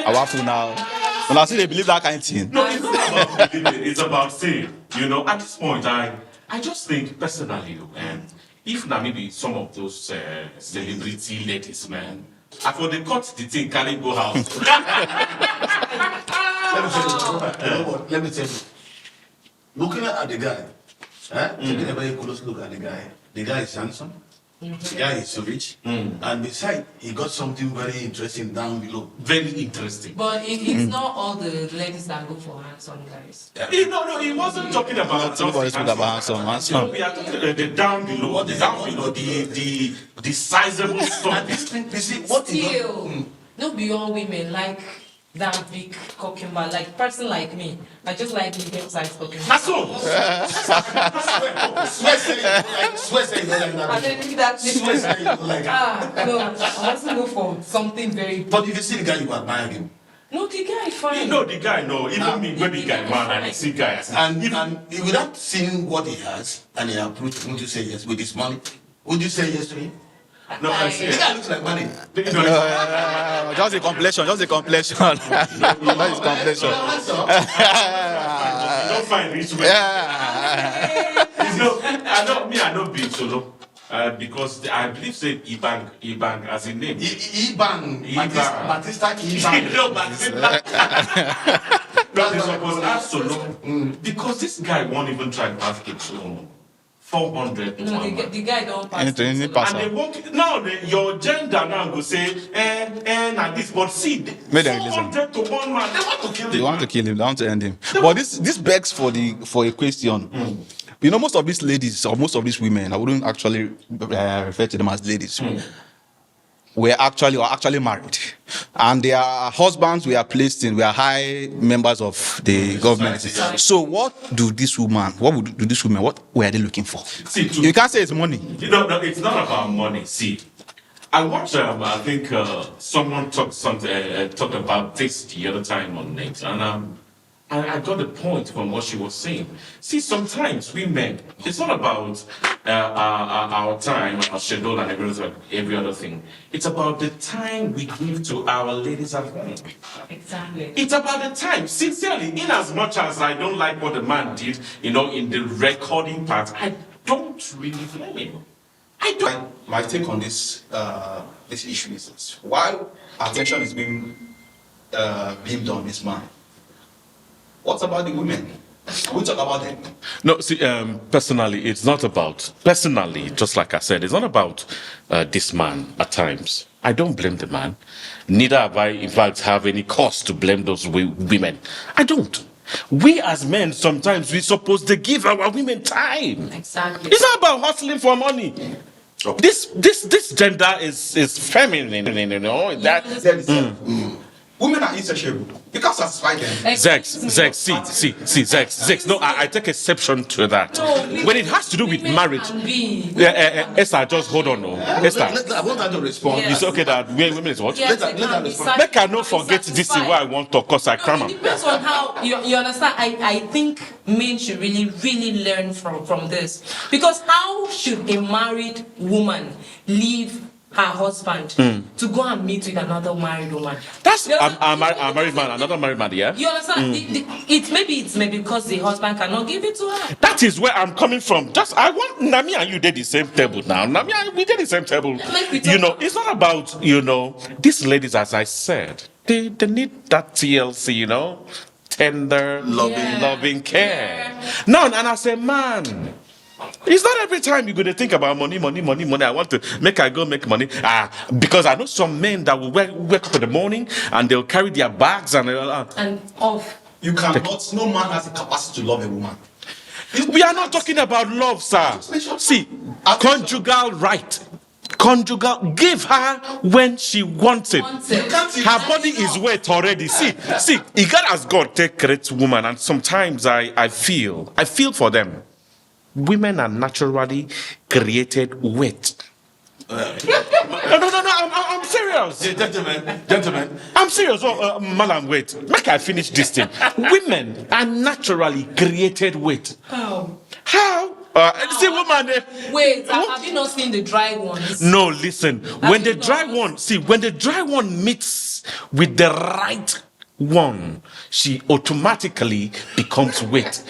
Our fool now. When I see they believe that kind of thing. No, it's not about believing. It's about saying, at this point, I just think personally, if now maybe some of those celebrity ladies, man, I for the cut the thing, can it go house? Let me tell you. Looking at the guy, taking a very close look at the guy is handsome. The guy is so rich, and besides, he got something very interesting down below. Very interesting. But it's not all the ladies that go for handsome guys. No, he wasn't talking about Nobody's talking about handsome. We are talking about the down below, the sizable stuff. You see, what Still, no beyond women like that big cooking man, like person like me. I just like medium size cooking. That's all. Swear say you don't like that. I think that Swear say you don't like that. no, I want to go for something very. But if you see the guy, you admire him. No, the guy fine. The guy, no. Even me, when the guy, man, I see guys. And without seeing what he has, and he approached, would you say yes with his money? Would you say yes to him? No, I see. The guy looks like money. Just a complexion. Just his complexion. You don't find rich men. I don't be solo. Because I believe say Ibang as a name. Ibang. Batista Ibang. No, they supposed to have solo. Because this guy won't even try to have kids solo. 400 to No, 1. the guy don't pass. Any it. pass. And they won't, now your gender now go say, and this, but see, May they release 400 to 1 man, they want to kill him. They want to kill him. They want to end him. But this begs for a question. Most of these ladies or most of these women, I wouldn't actually refer to them as ladies. Were actually married, and their husbands were placed in, were high members of the government. So what do these women? What were they looking for? See, you can't say it's money. No, it's not about money. See, I watched. I think someone talked about this the other time on net, and I got the point from what she was saying. See, sometimes we men, it's not about our time, our schedule, and every other thing. It's about the time we give to our ladies at home. Exactly. It's about the time. Sincerely, in as much as I don't like what the man did, in the recording part, I don't really blame him. I don't. My take on this issue is this: while attention is being beamed on this man, what about the women? We talk about them. No, see, personally, it's not about, just like I said, it's not about this man at times. I don't blame the man. Neither have I, in fact, have any cause to blame those women. I don't. We as men, sometimes we're supposed to give our women time. Exactly. It's not about hustling for money. Okay. This gender is feminine, Women are insatiable. You can't satisfy them. Zex, Zex. No, I take exception to that. No, when it has to do with marriage. Esther, just hold on. Esther. I want her to respond. Yes. You say, okay, that women is what? Yes, let her respond. Make I not forget this is what I want to, cause I cram It depends on how you understand. I think men should really learn from this, because how should a married woman leave her husband to go and meet with another married woman? That's a married man, another married man, yeah? You understand? It's maybe because the husband cannot give it to her. That is where I'm coming from. I want Nami and you did the same table now. Nami and we did the same table. It's not about, these ladies, as I said, they need that TLC, tender, loving care. Yeah. Now, and as a man, it's not every time you're going to think about money. I want to make money. Because I know some men that will wake up in the morning and they'll carry their bags and off. You cannot. No man has the capacity to love a woman. We are not talking about love, sir. See, conjugal right. Conjugal, give her when she wants it. Her body is wet already. See, God as God take great woman, and sometimes I feel for them. Women are naturally created wet. No, I'm serious. Gentlemen. I'm serious. Madam, wait. Make I finish this thing. Women are naturally created wet. How? See, woman. Wait, have you not seen the dry ones? No, listen. When the dry one meets with the right one, she automatically becomes wet.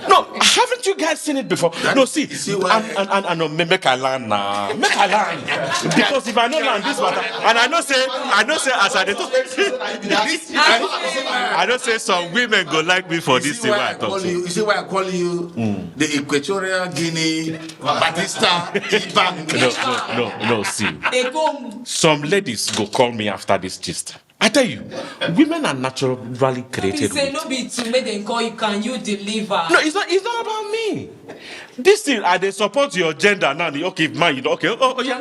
No, haven't you guys seen it before? No, see, and make I learn now. Make I learn. Because if I don't learn this matter, and I know say as I don't say some women go like me for this thing. You see why I call you the Equatorial Guinea, Batista, No, see. Some ladies go call me after this gist. I tell you, women are naturally created. Say no be to make them call you. Can you deliver? No, it's not about me. This thing, they support your gender now. Okay, man, you know, okay. Oh yeah.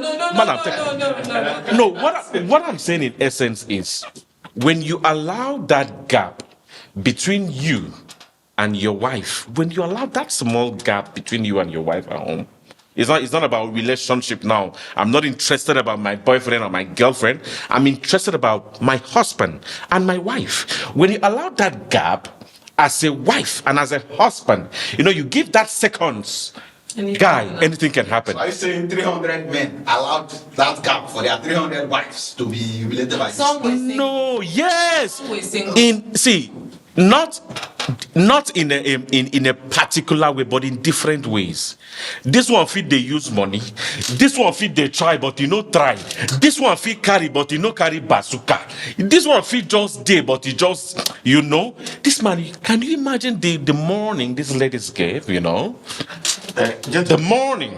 No. What I'm saying in essence is, when you allow that gap between you and your wife, when you allow that small gap between you and your wife at home. It's not about relationship now. I'm not interested about my boyfriend or my girlfriend. I'm interested about my husband and my wife. When you allow that gap as a wife and as a husband, you give that seconds. Anything can happen. So are you saying 300 men allowed that gap for their 300 wives to be humiliated by this? No, yes. Not in a particular way, but in different ways. This one fit they use money. This one fit they try, but try. This one fit carry, but carry bazooka. This one fit just day, but he just This man, can you imagine the morning these ladies gave? The morning.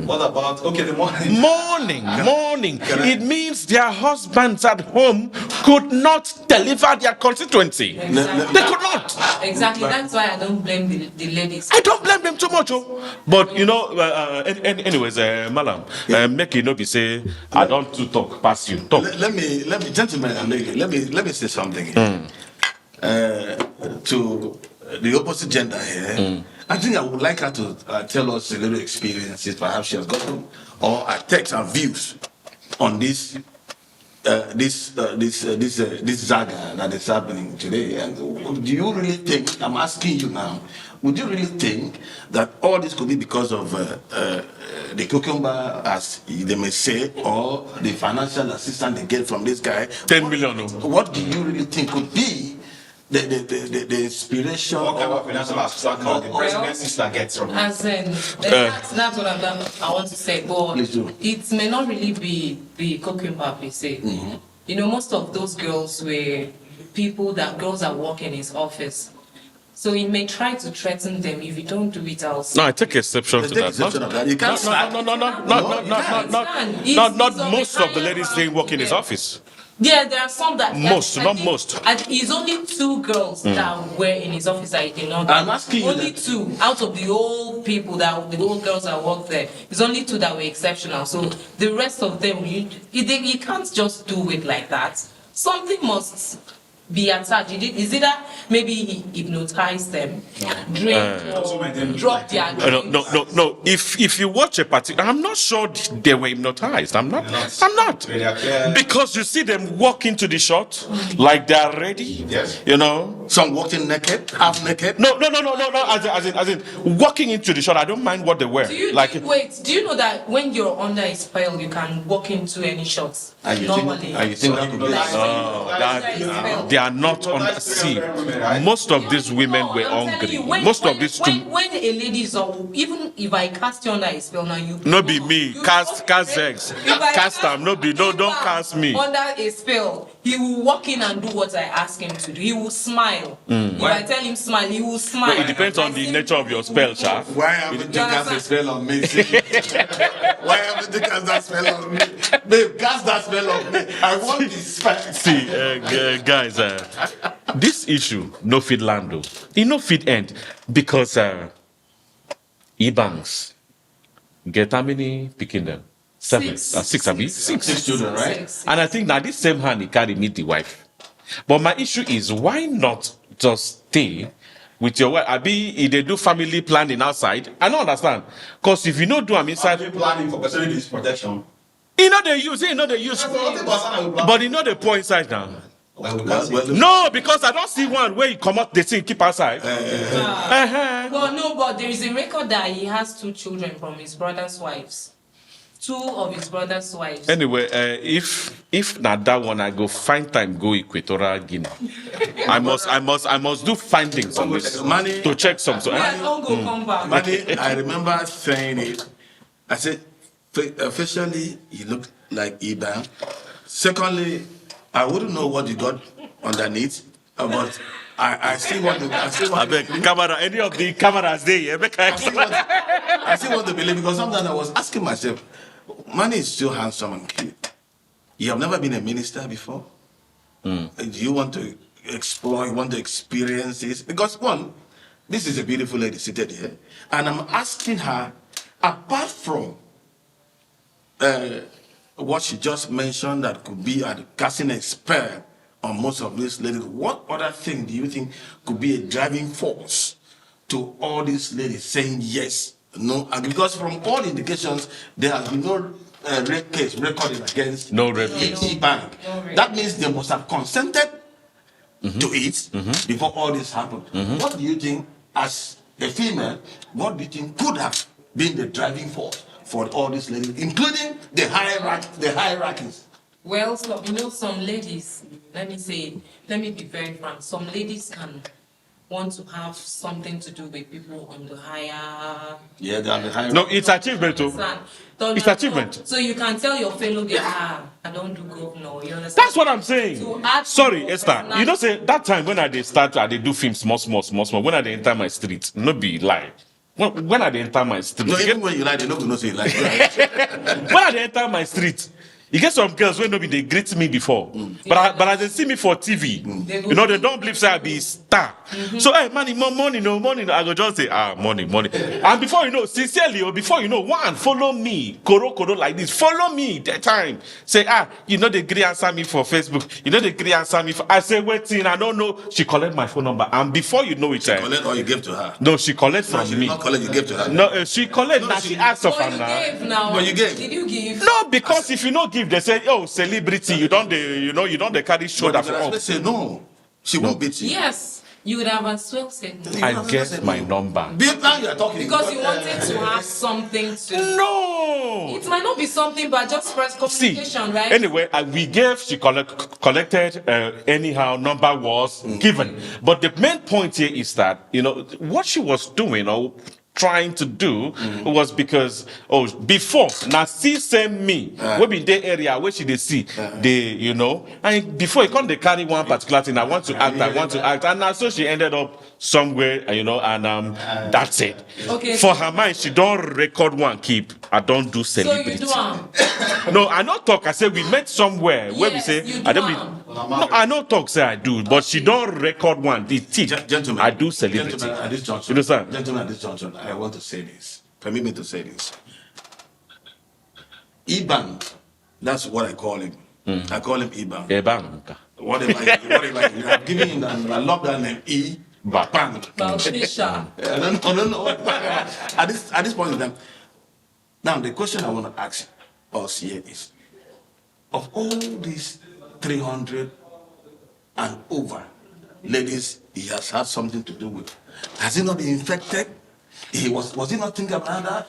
What about the morning? Morning. It means their husbands at home could not deliver their constituency. They could not. Exactly. That's why I don't blame the ladies. I don't blame them too much, but anyways, madam, make it not be say I don't to talk past you. Talk. Let me, gentlemen and ladies, let me say something here. To the opposite gender here. I think I would like her to tell us a little experiences perhaps she has gotten, or takes her views on this saga that is happening today. And do you really think? I'm asking you now. Would you really think that all this could be because of the cucumber, as they may say, or the financial assistance they get from this guy? 10 million. What do you really think could be the inspiration? What kind of financial assistance the president sister gets from? As in, that's what I want to say. But it may not really be cucumber per se. Most of those girls were girls that work in his office. So he may try to threaten them if you don't do it else. No, I take exception to that. You can't Not most of the ladies they work in his office. Yeah, there are some that... Not most. And it's only 2 girls that were in his office that he did not... I'm asking you only 2 out of the whole people, the whole girls that work there. It's only 2 that were exceptional. So the rest of them, you can't just do it like that. Something must be attached. Is it that maybe he hypnotized them, drink, drop their drinks? No. If you watch a particular, I'm not sure they were hypnotized. I'm not. Because you see them walk into the shot like they are ready. Yes. Some walking naked, half naked. No. As in, walking into the shot. I don't mind what they wear. Do you know that when you're under a spell, you can walk into any shots normally? You think that could be? They are not on the sea. Most of these women were hungry. Most of these when a lady is even if I cast you under a spell now, you no be me. Cast eggs. Cast them. Don't cast me. Under a spell, he will walk in and do what I ask him to do. He will smile. If I tell him smile, he will smile. No, it depends on the nature of your spell, Sha. Why haven't you cast a spell on me? Why haven't you cast that spell on me? Babe, cast that spell on me. I want this spell. See, guys, this issue no fit land though. It no fit end because e-banks get how many picking them? 7, 6, I mean 6 children, right? 6. And I think now this same hand he carry meet the wife. But my issue is why not just stay with your wife? If they do family planning outside, I don't understand. Because if you don't do them inside, Family planning for facilities protection. they use. But the point inside now. No, because I don't see one where he come out the thing keep outside. Well, no, but there is a record that he has 2 children from his brother's wives. 2 of his brother's wives. Anyway, if not that one, I go find time go Equatorial Guinea. I must do findings on this Money to check some. So, Yeah, don't go come back. Money, I remember saying it. I said, officially, you look like Iban. Secondly, I wouldn't know what you got underneath, but I still want to. I beg, camera, any of the cameras there, I still want to believe, because sometimes I was asking myself, Money is still handsome and cute. You have never been a minister before. Do you want to explore? You want to experience this? Because one, this is a beautiful lady seated here, and I'm asking her, apart from what she just mentioned that could be a casting a spell on most of these ladies, what other thing do you think could be a driving force to all these ladies saying yes? No, and because from all indications, there has been no rape case recorded against No rape case. E-Bank. No rape. That means they must have consented to it before all this happened. What do you think, as a female, what do you think could have been the driving force for all these ladies, including the hierarchies? Well, so, you know, some ladies, let me be very frank, some ladies can want to have something to do with people on the higher. Yeah, they are the hierarchy. No, it's achievement too. It's achievement. So you can tell your fellow girl, I don't do governor. You understand? That's what I'm saying. To add to Sorry, your Esther. personality. You know, say that time when I dey start, I dey do film small. When I dey enter my street, no be lie. When I dey enter my street, No, even when you like, they don't know say you like. when I dey enter my street, you get some girls when they greet me before, but as they see me for TV, you know, they don't believe say I be star. So hey, money, no money. I go just say money. And before you know, sincerely, or before you know, one follow me, koro like this, follow me that time. Say you know they agree answer me for Facebook. You know they agree answer me for. I say waiting, I don't know. She collect my phone number, and before you know it, Collect or you give to her. no, she collect No, from she me. did not collect, you give to her. No, she collect. Now she asks of Oh, her you now. gave now. No, you gave. Did you give? No, because if you not give, they say, "Oh, celebrity, you don't carry shoulder But for the all." husband say no, she won't beat you. Yes, you would have as well said no. I get my number. Now you are talking. Because you wanted to have something to. No. It might not be something, but just first See, communication, right? anyway, we gave, she collected, anyhow, number was given. But the main point here is that, you know, what she was doing or trying to do was because, before, now see same me, we be in the area where she they see, they, you know, and before you come, they carry one particular thing, I want to act, and now so she ended up somewhere, you know, and that's it. Okay. For her mind, she don't record one keep, I don't do So celebrity. you do am. No, I not talk. I say we met somewhere where we Yes, say you I don't do be. am. No, I not talk. Say I do, but she don't record one. The tick. Gentlemen, I do celebrity. Gentlemen, at this junction, You understand? Gentlemen, at this junction, I want to say this. Permit me to say this. Iban, that's what I call him. I call him Iban. Ebanka. Whatever you have given him that, I love that name, Iban. Baltasar. I don't know. At this point in time, now the question I want to ask us here is, of all these 300 and over ladies he has had something to do with, has he not been infected? Was he not thinking about that?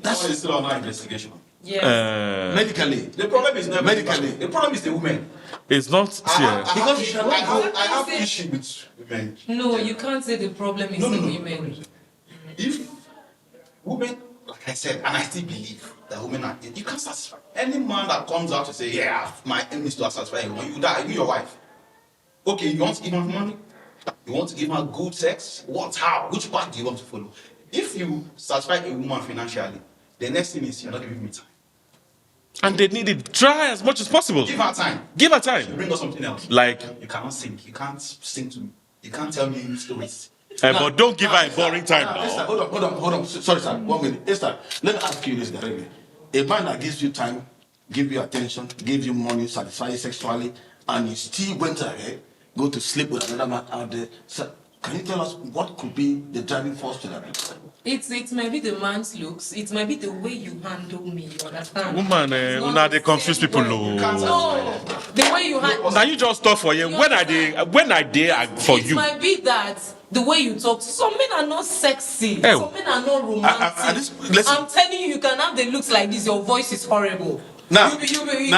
That's still on our investigation. Yes. Medically. The problem is never Medically. the problem is the women. It's not here. Because you shall not I have issue with women. No, you can't say the problem is No, the no, no. women. If women, like I said, and I still believe that women are, you can't satisfy any man that comes out to say, yeah, my aim is to satisfy you. When you die, you your wife. Okay, you want to give her money? You want to give her good sex? What? How? Which path do you want to follow? If you satisfy a woman financially, the next thing is you're not giving me time. And they need it. Try as much as possible. Give her time. Give her You time. bring us something else. Like, You cannot sing. You can't sing to me. You can't tell me stories. but don't give her a boring time Esther, now. hold on. Sorry, sir. 1 minute. Esther, let me ask you this directly. A man that gives you time, give you attention, give you money, satisfy you sexually, and you still went ahead, go to sleep with another man out there. Sir, can you tell us what could be the driving force to that? It might be the man's looks. It might be the way you handle me. You understand? Woman, It's not una the they confuse same people. way. Oh. You can't satisfy them. the way you had. Now you just talk for you. When I did for It you. might be that the way you talk. Some men are not sexy. Hey. Some men are not romantic. listen. I'm telling you, you can have the looks like this. Your voice is horrible. Now, Did you Wait,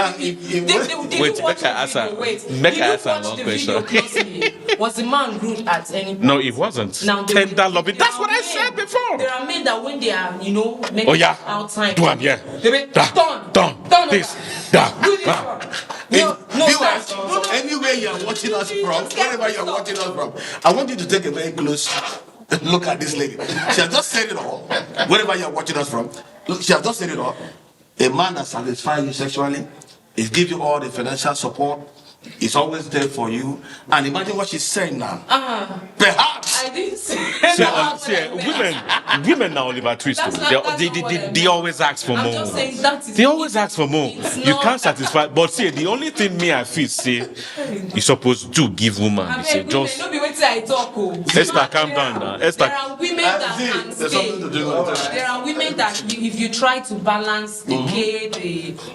watch make I the answer. video? Wait, Make did I you answer watch one the question. video closely? Was the man rude at any point? No, it wasn't. Now, Tender loving. That's there what are I men- said before. There are men that when they are, making Oh yeah. out time. Do one, yeah. They be Done. done. This. Done. Do this Ah. one. No, Viewers, sir. No, no. anywhere you are watching us from, Just wherever you are stop. watching us from, I want you to take a very close look at this lady. She has just said it all. Wherever you are watching us from, look, she has just said it all. A man that satisfies you sexually, is give you all the financial support, is always there for you. And imagine what she's saying now. Perhaps. I didn't see. Women now Oliver Twist. That's They, not what I they meant. always ask for I'm more. just saying that is. They always ask for more. It's You not- can't satisfy. But see, the only thing me I feel say, you supposed to give woman. I You say beg, just. women, no be wetin I talk o. Esther, calm down now. Esther. There are women that See, can there's something to stay. do with that. There are women that if you try to balance the care,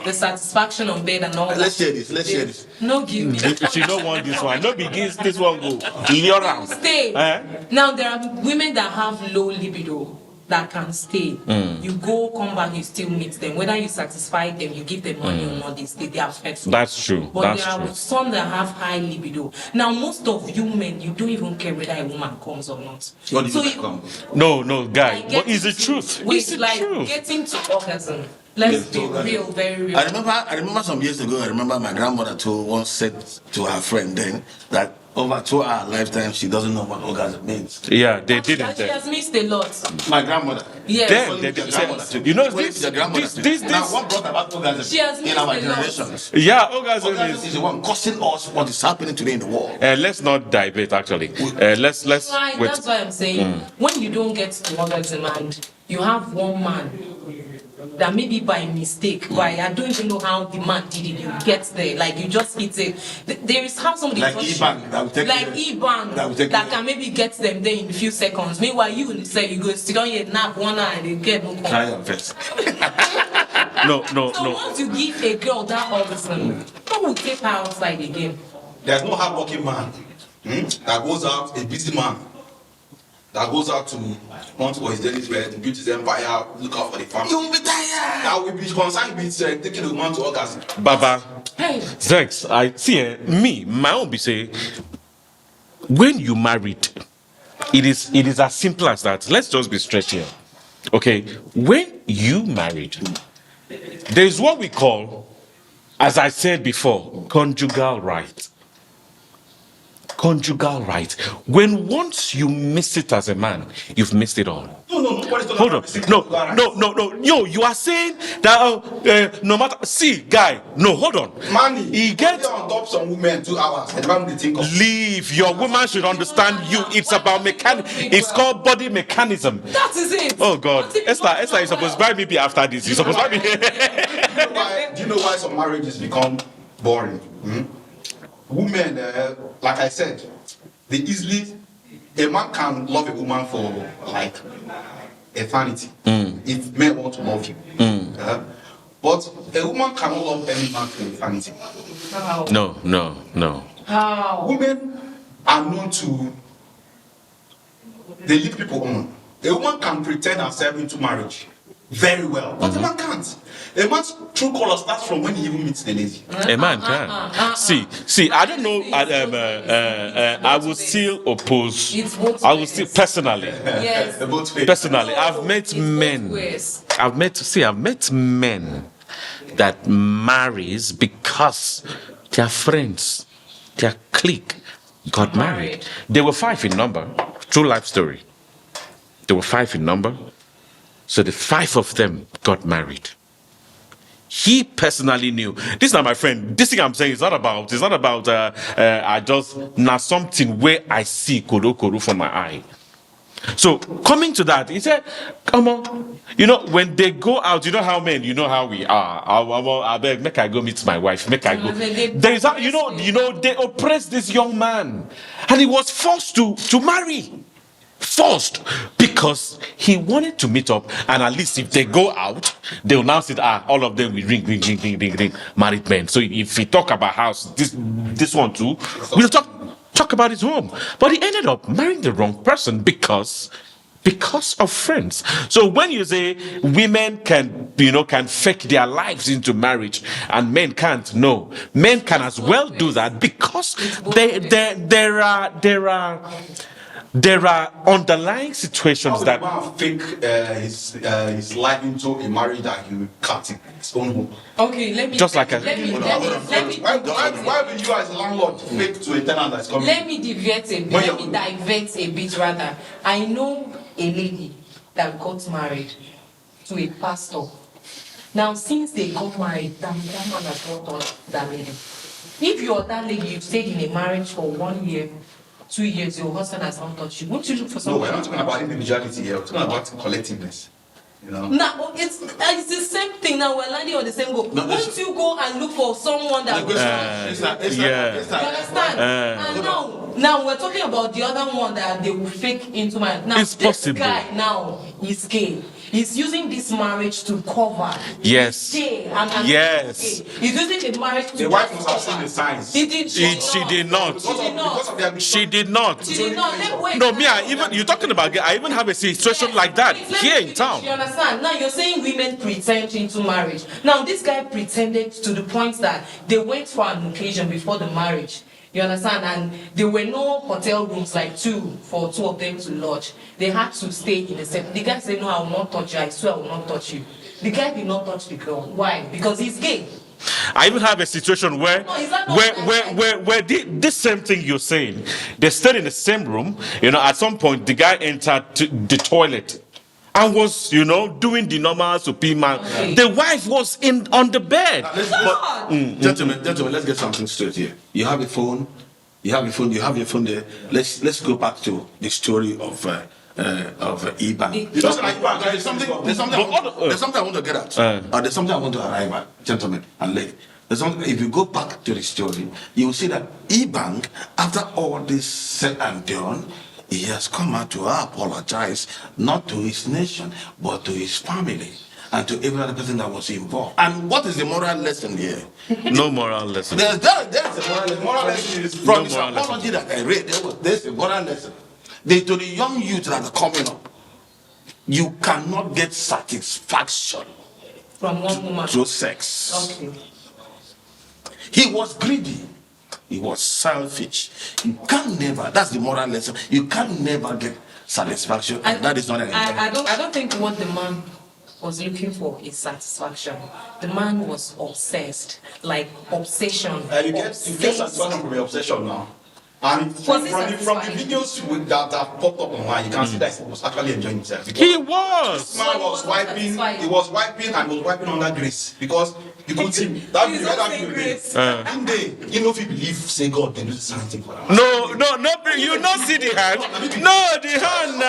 the satisfaction on bed and all that. Let's share this. Let's share this. No give me. She don't want this one. No begins this one go. Lure am. Stay. Eh? Now there are women that have low libido that can stay. You go, come back, you still meet them. Whether you satisfy them, you give them money or not, they stay. They are faithful. That's true. But That's there true. are some that have high libido. Now most of you men, you don't even care whether a woman comes or not. What do you So mean come? No, guy. like But it's the getting truth. to- Wait, It's the like truth. getting to orgasm. Let's be real, very real. I remember some years ago, I remember my grandmother once said to her friend then that over 2 hour lifetime, she doesn't know what orgasm means. Yeah, they And didn't. she has missed a lot. My grandmother. Yes. Then Calling they it your say- grandmother too. you know, Calling it your grandmother too. this- Now, what brought about orgasm She has in missed our a lot. generations? Yeah, orgasm Orgasm is. is the one causing us what is happening today in the world. Let's not debate. Actually, let's Right, wait. that's why I'm saying when you don't get to orgasm and you have one man that maybe by mistake, I don't even know how the man did it. You get there, like you just hit it. There is how somebody Like touch E-Bank, you. that will take like you- E-Bank that will take that you- can maybe get them there in a few seconds. Meanwhile, you say you go sit on your nap one eye and they get no Try come. your best. No. So once you give a girl that orgasm, who will take her outside again? There's no hardworking man that goes out, a busy man that goes out to hunt for his daily bread, to build his empire, look out for the family. You will be tired. That will be concerned with taking the woman to orgasm. Baba, Hey, Zex, I see. Me, my own be say, when you married, it is as simple as that. Let's just be straight here. Okay, when you married, there is what we call, as I said before, conjugal right. Conjugal right. When once you miss it as a man, you've missed it all. No, nobody's talking Hold on. about this. No. Yo, you are saying that no matter. See, guy. No, hold on. Money. He gets. on top some women 2 hours. And the think of. Leave. Your woman should understand you. It's about It's called body mechanism. that is it. Oh God, What if you Esther, don't you're supposed to buy me after this. You're supposed to buy me. Do you know why some marriages become boring? Women, like I said, a man can love a woman for like eternity if men want to love you. But a woman cannot love any man for eternity. How? No. How? Women are known to they lead people on. A woman can pretend herself into marriage very well, but a man can't. A man's true color starts from when he even meets the lady. A man can. See. I don't know. I will still oppose. It's both I will still ways. personally. Yes. Both ways. Personally, I've met It's both men. ways. I've met men that marries because their friends, their clique, got married. They were 5 in number. True life story. They were 5 in number. So the 5 of them got married. He personally knew. This is not my friend. This thing I'm saying is not about. It's not about. I just now something where I see kodo from my eye. So coming to that, he said, "Come on, when they go out, you know how men, you know how we are. I beg, make I go meet my wife. Make I go. There is, they oppress this young man, and he was forced to marry. Forced, because he wanted to meet up, and at least if they go out, they'll now say, all of them will ring, married men. So if we talk about house, this one too, we'll talk about his home. But he ended up marrying the wrong person because of friends. So when you say women can fake their lives into marriage and men can't, no, men can as well do that, because there are underlying situations that fake his life into a marriage that he will cut in his own home. Okay, let me. Just like a- let me. Why will you as a landlord fake to a tenant that's coming? Let me divert a bit. Let me divert a bit rather. I know a lady that got married to a pastor. Now, since they got married, that man has not touched that lady. If you're that lady, you've stayed in a marriage for 1 year, 2 years, your husband has not touched you. Won't you look for No, someone? we're not talking about individuality here. We're talking about collectiveness. You know. Now, it's the same thing. Now we're landing on the same goal. No, Won't you go and look for someone that will You understand? And now we're talking about the other one that they will fake into marriage. Now It's this possible. guy now is gay. He's using this marriage to cover. Yes. He's gay and Yes. he's gay. He's using the marriage to The wife just must have seen cover. the signs. She did not. Because of their She did not. She did not. Wait, No, me, you're talking about, I even have a situation like that Let me here in finish, town. You understand? Now you're saying women pretend into marriage. Now this guy pretended to the point that they went for an occasion before the marriage. You understand? And there were no hotel rooms like for two of them to lodge. They had to stay in the same. The guy said, "No, I will not touch you. I swear I will not touch you." The guy did not touch the girl. Why? Because he's gay. I even have a situation where No, is that not this same thing you're saying, they stayed in the same room. At some point the guy entered the toilet and was, doing the normal supi man. Okay. The wife was on the bed. Gentlemen, let's get something straight here. You have a phone. You have your phone there. Let's go back to the story of Iban. There's something I want to get at. There's something I want to arrive at, gentlemen and ladies. If you go back to the story, you will see that Iban, after all this said and done, he has come out to apologize, not to his nation, but to his family and to every other person that was involved. And what is the moral lesson here? No moral lesson. There's a moral lesson. Moral lesson is from the apology that I read. There's a moral lesson. To the young youth that are coming up, you cannot get satisfaction From one woman. through sex. Okay. He was greedy. He was selfish. You can never. That's the moral lesson. You can never get satisfaction. And that is not an I don't think what the man was looking for is satisfaction. The man was obsessed, like obsession. You get satisfaction from your obsession now. And from the videos that popped up online, you can see that he was actually enjoying himself. He was. This man was wiping, he was wiping under grace because you could see that He's video. not saying grace. One day, if you believe, say God, then do something for that. No, you not see the hand. No, the hand.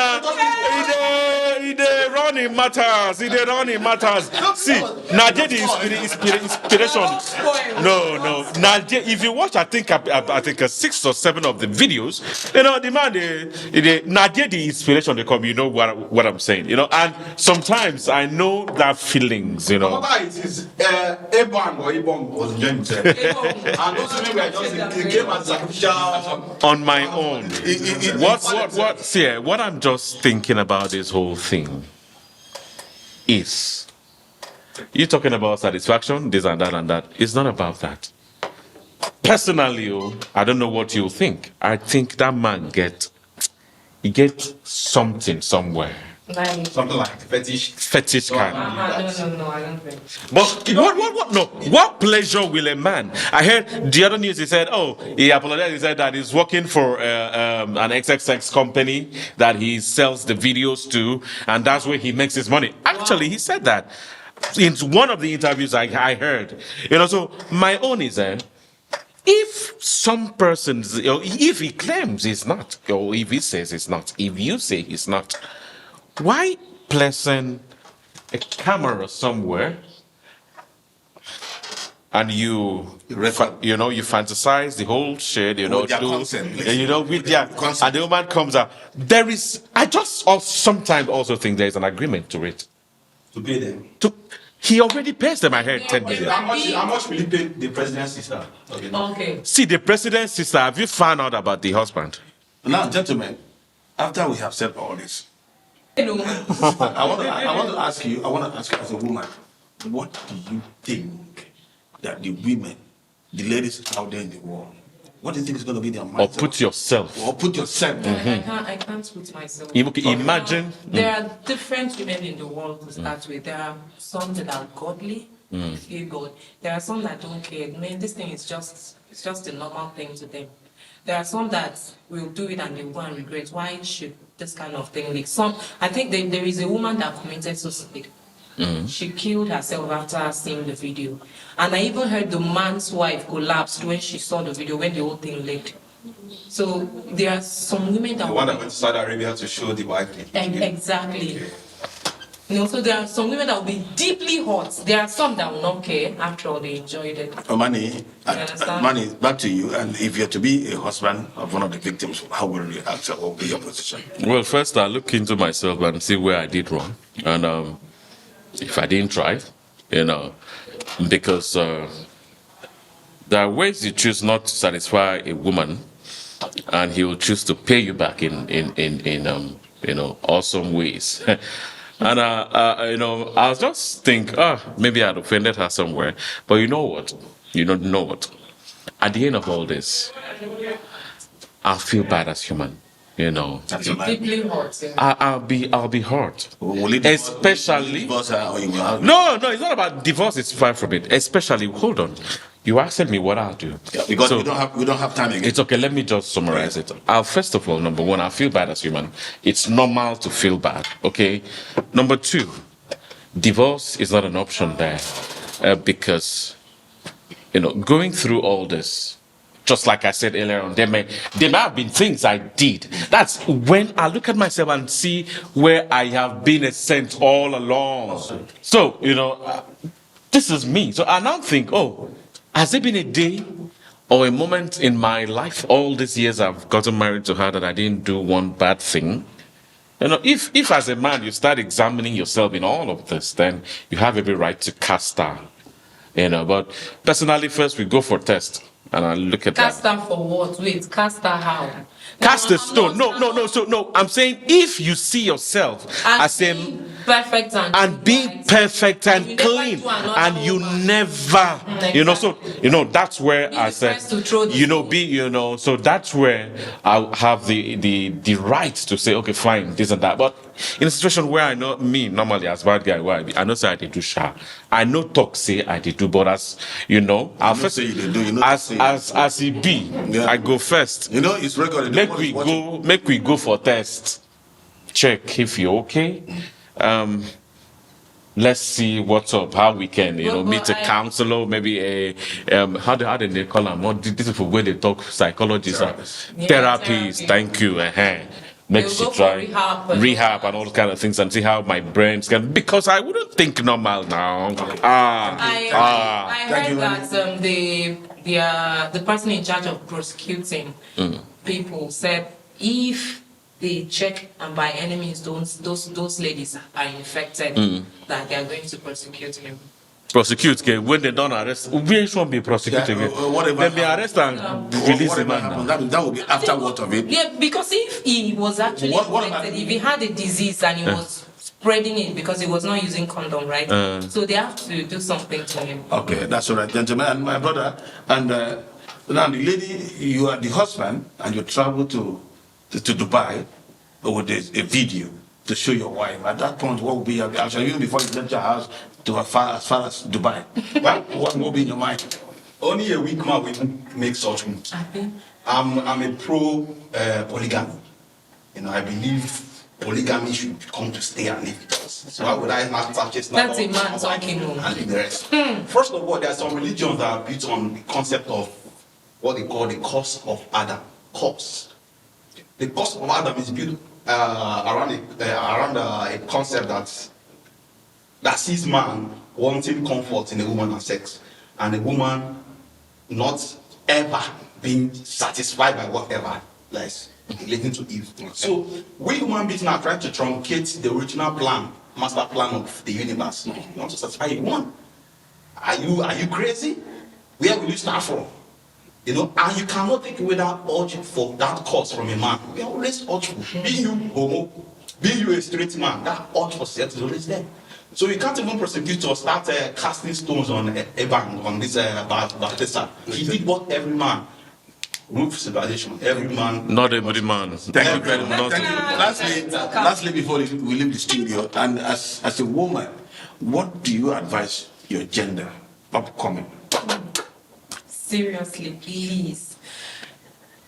It running matters. It running matters. See, Nadia the inspiration. No. Nadia, if you watch, I think 6 or 7 of the videos, the man, Nadia the inspiration they come. You know what I'm saying. And sometimes I know that feelings. Whatever it is, Ebon or Ebon was enjoying himself. And those women were just they came as sacrificial on my own. What I'm just thinking about this whole thing is, you talking about satisfaction, this and that and that. It's not about that. Personally, I don't know what you think. I think that man get something somewhere. Like, something like Fetish kind. no, I don't think. But what? No. What pleasure will a man? I heard the other news. He said, he apologized. He said that he's working for an XXX company that he sells the videos to, and that's where he makes his money. Actually, he said that in one of the interviews I heard. So my own is if some persons, if he claims he's not, or if he says he's not, if you say he's not, why placing a camera somewhere and you fantasize the whole shit, With their consent, with their consent. and the woman comes out. I just sometimes also think there is an agreement to it. To pay them. He already pays them, I heard, 10 million. How much will he pay the president's sister? Okay. See, the president's sister, have you found out about the husband? Now, gentlemen, after we have said all this, I want to ask you as a woman, what do you think that the women, the ladies out there in the world, what do you think is going to be their mindset? Or put yourself. I can't put myself. Imagine. There are different women in the world to start with. There are some that are godly, fear God. There are some that don't care. Man, this thing is just a normal thing to them. There are some that will do it and they will go and regret. Why should this kind of thing leak? I think there is a woman that committed suicide. She killed herself after seeing the video. And I even heard the man's wife collapsed when she saw the video, when the whole thing leaked. So there are some women that... The one that went to Saudi Arabia to show the wife. Exactly. So there are some women that will be deeply hurt. There are some that will not care. After all, they enjoyed it. Money, back to you. And if you're to be a husband of one of the victims, how will you act? What will be your position? Well, first I look into myself and see where I did wrong. And if I didn't try, because there are ways you choose not to satisfy a woman, and he will choose to pay you back in awesome ways. And I'll just think, maybe I'd offended her somewhere. But you know what? At the end of all this, I'll feel bad as human. Deeply hurt. I'll be hurt. Especially. No, it's not about divorce. It's far from it. Especially, hold on. You asked me what I'll do. Yeah, because we don't have time again. It's okay. Let me just summarize it. First of all, number one, I feel bad as human. It's normal to feel bad. Okay. Number two, divorce is not an option there, because going through all this. Just like I said earlier on, there may have been things I did. That's when I look at myself and see where I have been a saint all along. So, this is me. So I now think, has there been a day or a moment in my life, all these years I've gotten married to her, that I didn't do one bad thing? If as a man you start examining yourself in all of this, then you have every right to cast her. But personally, first we go for test. And I look at cast her for what? Wait, cast her how? Cast the stone. No. I'm saying if you see yourself as a perfect and being perfect and clean, and you never, that's where I said, so that's where I have the right to say, okay, fine, this and that. But in a situation where I know me normally as bad guy, I know say I did do sha. I know talk say I did do, but as I'll first say you do, as he be, I go first. It's recorded. Make we go for test. Check if you're okay. Let's see what's up. How we can, meet a counselor, maybe a how do they call them? What this is for where they talk psychologists, therapists. Thank you. Make she try rehab and all kind of things and see how my brains can, because I wouldn't think normal now. I heard that the person in charge of prosecuting people said if they check and by any means those ladies are infected, that they are going to prosecute him. Prosecute, okay? When they don't arrest, we shouldn't be prosecuting it. Then be arrest and release the man. That will be afterward of it. Yeah, because if he was actually infected, if he had a disease and he was spreading it because he was not using condom, right? So they have to do something to him. Okay, that's all right, gentlemen. And my brother, and now the lady, you are the husband, and you travel to Dubai with a video to show your wife. At that point, what will be your reaction? Even before you left your house to as far as Dubai, what will be in your mind? Only a weak man will make such moves. I'm a pro polygamy. I believe polygamy should come to stay and live with us. So why would I not purchase that's a man talking and leave the rest? First of all, there are some religions that are built on the concept of what they call the curse of Adam. Curse. The curse of Adam is built around a concept that sees man wanting comfort in a woman and sex. and a woman not ever being satisfied by whatever lies relating to Eve. So we human beings are trying to truncate the original plan, master plan of the universe. You want to satisfy a woman. Are you crazy? Where will you start from? You know, and you cannot take away that urge for that cause from a man. We are always urgeful. Being you homo, being you a straight man, that urge for sex is always there. So you can't even prosecute or start casting stones on Evan, on this Baltasar. He did what every man. Roof civilization. Every man. Not every man. Thank you very much. Thank you. Lastly, before we leave the studio, and as a woman, what do you advise your gender upcoming? Seriously, please.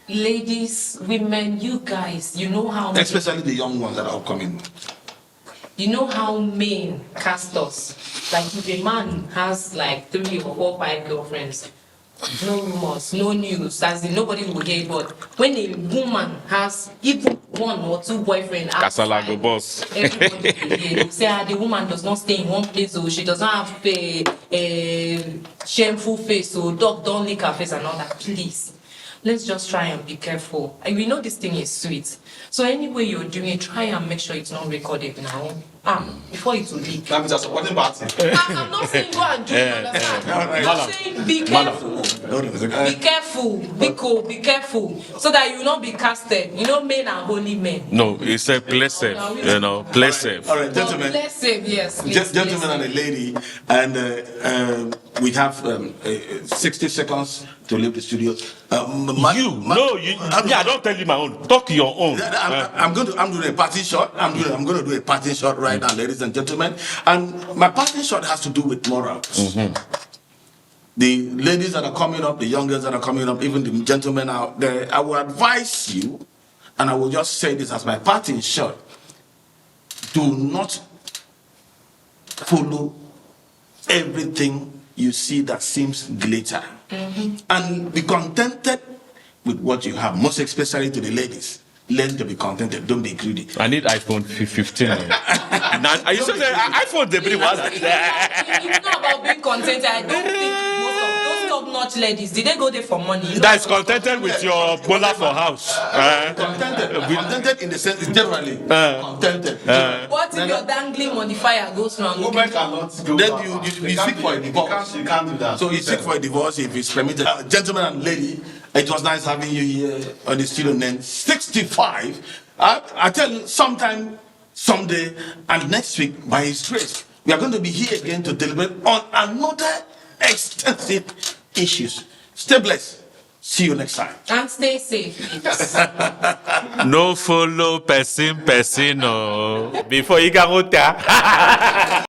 Ladies, women, you guys, you know how Especially the young ones that are upcoming. you know how men cast us. Like if a man has like 3 or 4, 5 girlfriends, no rumors, no news, as in nobody will hear. But when a woman has even 1 or 2 boyfriends, Kasala go boss. everybody will hear. They say the woman does not stay in one place, so she does not have a shameful face, so dog don't lick her face and all that. Please, let's just try and be careful. And we know this thing is sweet. So anyway you're doing it, try and make sure it's not recorded now. Before it will leak. That means I'm supporting party. I'm not saying go and do it, understand? I'm saying be careful. Be careful, be careful, so that you will not be casted. You know, men are holy men. No, it's a play safe. You know, play safe. All right, gentlemen. Let's save, yes. Please, Gentlemen and a lady, and we have 60 seconds to leave the studio. I don't tell you my own. Talk your own. I'm doing a party shot. I'm going to do a party shot right now, ladies and gentlemen. And my party shot has to do with morals. The ladies that are coming up, the young girls that are coming up, even the gentlemen out there, I will advise you, and I will just say this as my parting shot: do not follow everything you see that seems glitter, and be contented with what you have. Most especially to the ladies, learn to be contented. Don't be greedy. I need iPhone 15. Now, are you sure that iPhone they bring one? It's not about being contented. I don't think most of those top-notch ladies, did they go there for money? You know, That is contented with your bola for house. Contented in the sense generally contented. what if your dangling modifier goes wrong? Women cannot go Then back. you seek for a divorce. You can't do that. So you seek for a divorce if it's permitted. Gentlemen and lady, it was nice having you here on the studio. Then 65. I tell you, sometime, someday, and next week, by His grace, we are going to be here again to deliberate on another extensive issues. Stay blessed. See you next time. And stay safe. No follow person, no. Before you can go there.